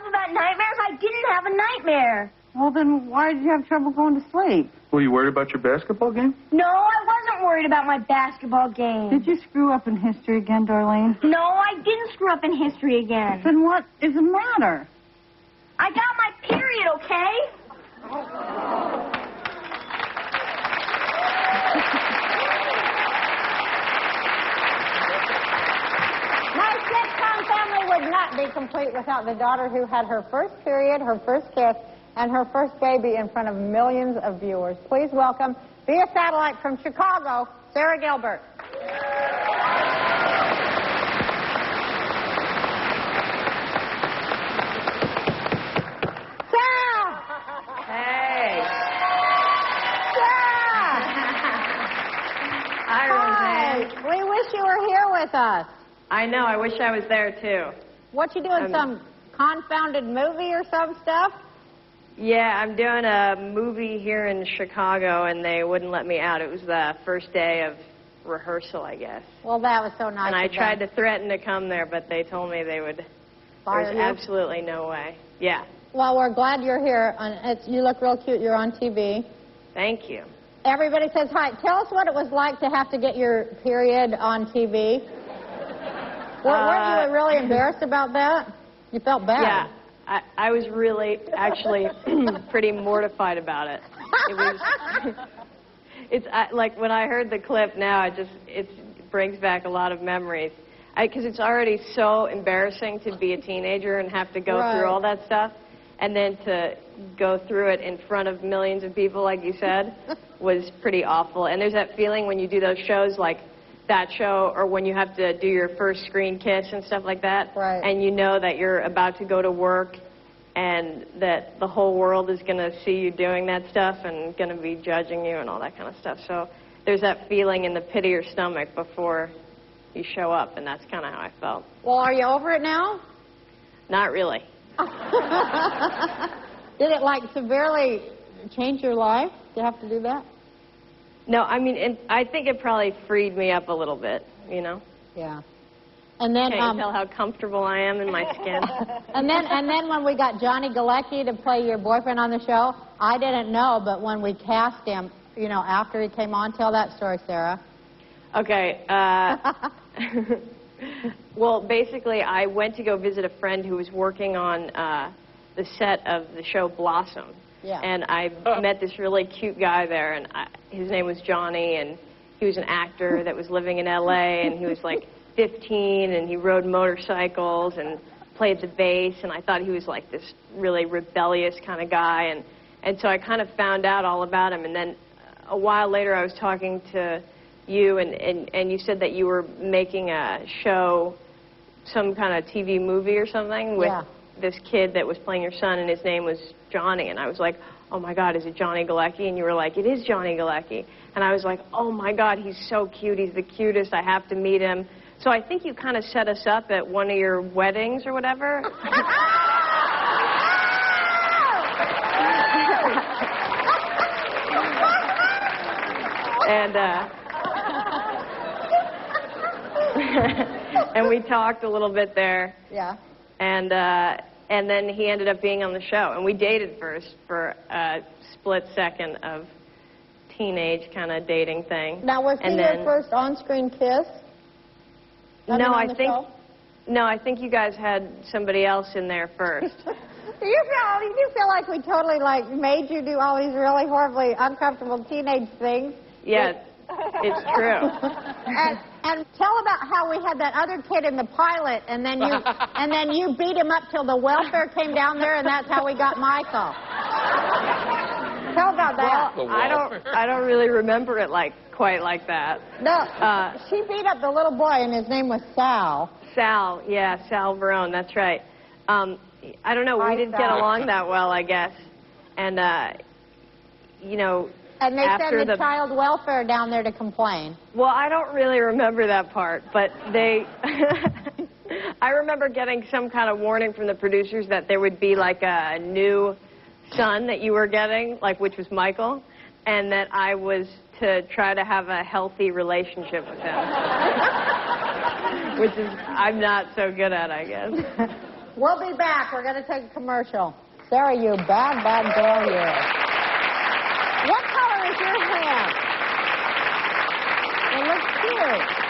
about nightmares. I didn't have a nightmare. Well, then why did you have trouble going to sleep? Were you worried about your basketball game? No, I wasn't worried about my basketball game. Did you screw up in history again, Darlene? No, I didn't screw up in history again. Then what is the matter? I got my period, okay? My sitcom family would not be complete without the daughter who had her first period, her first kiss, and her first baby in front of millions of viewers. Please welcome, via satellite from Chicago, Sarah Gilbert. Sarah! Hey. Sarah! Hi, Roseanne. Hi. We wish you were here with us. I know. I wish I was there, too. What you doing, some confounded movie or some stuff? Yeah, I'm doing a movie here in Chicago, and they wouldn't let me out. It was the first day of rehearsal, I guess. Well, that was so nice. And I tried to threaten to come there, but they told me they would. Fire There's you? absolutely no way. Yeah. Well, we're glad you're here. You look real cute. You're on TV. Thank you. Everybody says hi. Tell us what it was like to have to get your period on TV. Weren't you really embarrassed about that? You felt bad. Yeah. I was really, actually, pretty mortified about it. It was, like, when I heard the clip now, it brings back a lot of memories. Because it's already so embarrassing to be a teenager and have to go through all that stuff. And then to go through it in front of millions of people, like you said, was pretty awful. And there's that feeling when you do those shows, like that show, or when you have to do your first screen kiss and stuff like that, and you know that you're about to go to work and that the whole world is going to see you doing that stuff and going to be judging you and all that kind of stuff. So there's that feeling in the pit of your stomach before you show up, and that's kind of how I felt. Well, are you over it now? Not really. Did it, like, severely change your life to have to do that? No, I mean, I think it probably freed me up a little bit, you know? Yeah. And then, can't you tell how comfortable I am in my skin? and then when we got Johnny Galecki to play your boyfriend on the show, I didn't know, but when we cast him, you know, after he came on, tell that story, Sarah. Okay. Well, basically, I went to go visit a friend who was working on the set of the show Blossom. Yeah. And I met this really cute guy there, and his name was Johnny, and he was an actor that was living in L.A., and he was like 15, and he rode motorcycles and played the bass, and I thought he was like this really rebellious kind of guy, and so I kind of found out all about him. And then a while later I was talking to you, and you said that you were making a show, some kind of TV movie or something with this kid that was playing your son, and his name was Johnny, and I was like, oh my God, is it Johnny Galecki? And you were like, it is Johnny Galecki. And I was like, oh my God, he's so cute, he's the cutest, I have to meet him. So I think you kind of set us up at one of your weddings or whatever. And we talked a little bit there. Yeah. And then he ended up being on the show. And we dated first for a split second of teenage kind of dating thing. Now, was he your first on-screen kiss? No, I think you guys had somebody else in there first. Do you feel like we totally, like, made you do all these really horribly uncomfortable teenage things? Yeah, it's true. And tell about how we had that other kid in the pilot, and then you beat him up till the welfare came down there, and that's how we got Michael. Tell about that. Well, I don't really remember it quite like that. No, she beat up the little boy, and his name was Sal. Sal, yeah, Sal Verone, that's right. I don't know, we didn't get along that well, I guess. And, you know, and they sent the child welfare down there to complain. Well, I don't really remember that part, but they... I remember getting some kind of warning from the producers that there would be, like, a new son that you were getting, like, which was Michael, and that I was to try to have a healthy relationship with him. Which is, I'm not so good at, I guess. We'll be back. We're going to take a commercial. Sarah, you bad, bad girl, you. What color is your hair? It looks cute.